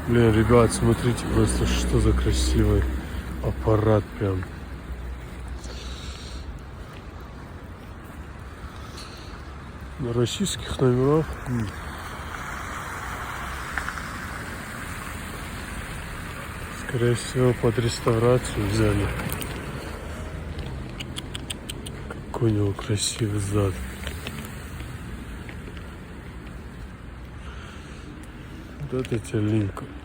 Блин, ребят, смотрите просто, что за красивый аппарат прям. На российских номерах. Скорее всего, под реставрацию взяли. Какой у него красивый зад. Вот это тебе Линкольн.